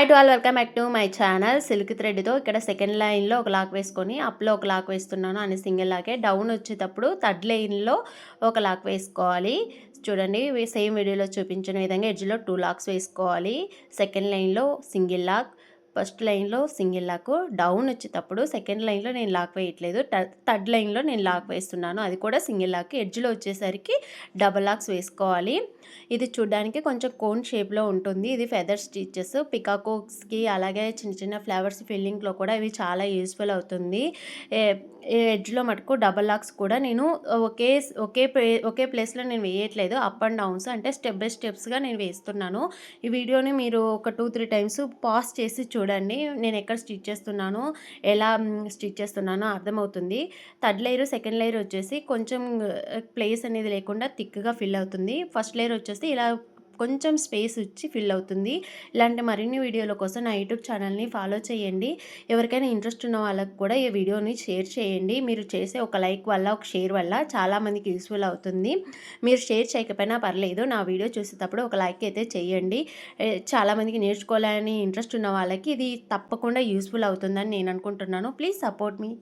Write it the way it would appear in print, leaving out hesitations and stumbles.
Hi to all, welcome back to my channel. Silk థ్రెడ్తో ఇక్కడ second లైన్లో ఒక లాక్ వేసుకొని అప్లో ఒక లాక్ వేస్తున్నాను. అని సింగిల్ లాకే. డౌన్ వచ్చేటప్పుడు థర్డ్ లైన్లో ఒక లాక్ వేసుకోవాలి. చూడండి, సేమ్ వీడియోలో చూపించిన విధంగా ఎడ్జ్లో 2 లాక్స్ వేసుకోవాలి. సెకండ్ లైన్లో సింగిల్ లాక్, ఫస్ట్ లైన్లో సింగిల్ లాక్. డౌన్ వచ్చేటప్పుడు సెకండ్ లైన్లో నేను లాక్ వేయట్లేదు, థర్డ్ లైన్లో నేను లాక్ వేస్తున్నాను, అది కూడా సింగిల్ లాక్. ఎడ్జ్లో వచ్చేసరికి డబల్ లాక్స్ వేసుకోవాలి. ఇది చూడడానికి కొంచెం కోన్ షేప్లో ఉంటుంది. ఇది ఫెదర్ స్టిచెస్, పికాకోక్స్కి అలాగే చిన్న చిన్న ఫ్లవర్స్ ఫిల్లింగ్లో కూడా ఇవి చాలా యూస్ఫుల్ అవుతుంది. ఎడ్జ్లో మటుకు డబల్ లాక్స్ కూడా నేను ఒకే ప్లేస్లో నేను వేయట్లేదు, అప్ అండ్ డౌన్స్ అంటే స్టెప్ బై స్టెప్స్గా నేను వేస్తున్నాను. ఈ వీడియోని మీరు ఒక 2-3 టైమ్స్ పాజ్ చేసి చూడండి, నేను ఎక్కడ స్టిచ్ చేస్తున్నానో ఎలా స్టిచ్ చేస్తున్నానో అర్థమవుతుంది. థర్డ్ లేయర్ సెకండ్ లేయర్ వచ్చేసి కొంచెం ప్లేస్ అనేది లేకుండా థిక్గా ఫిల్ అవుతుంది. ఫస్ట్ లేయర్ వచ్చేసి ఇలా కొంచెం స్పేస్ ఇచ్చి ఫిల్ అవుతుంది. ఇలాంటి మరిన్ని వీడియోల కోసం నా యూట్యూబ్ ఛానల్ని ఫాలో చేయండి. ఎవరికైనా ఇంట్రెస్ట్ ఉన్న వాళ్ళకు కూడా ఈ వీడియోని షేర్ చేయండి. మీరు చేసే ఒక లైక్ వల్ల, ఒక షేర్ వల్ల చాలామందికి యూస్ఫుల్ అవుతుంది. మీరు షేర్ చేయకపోయినా పర్లేదు, నా వీడియో చూసేటప్పుడు ఒక లైక్ అయితే చేయండి. చాలామందికి నేర్చుకోవాలని ఇంట్రెస్ట్ ఉన్న వాళ్ళకి ఇది తప్పకుండా యూస్ఫుల్ అవుతుందని నేను అనుకుంటున్నాను. Please support me.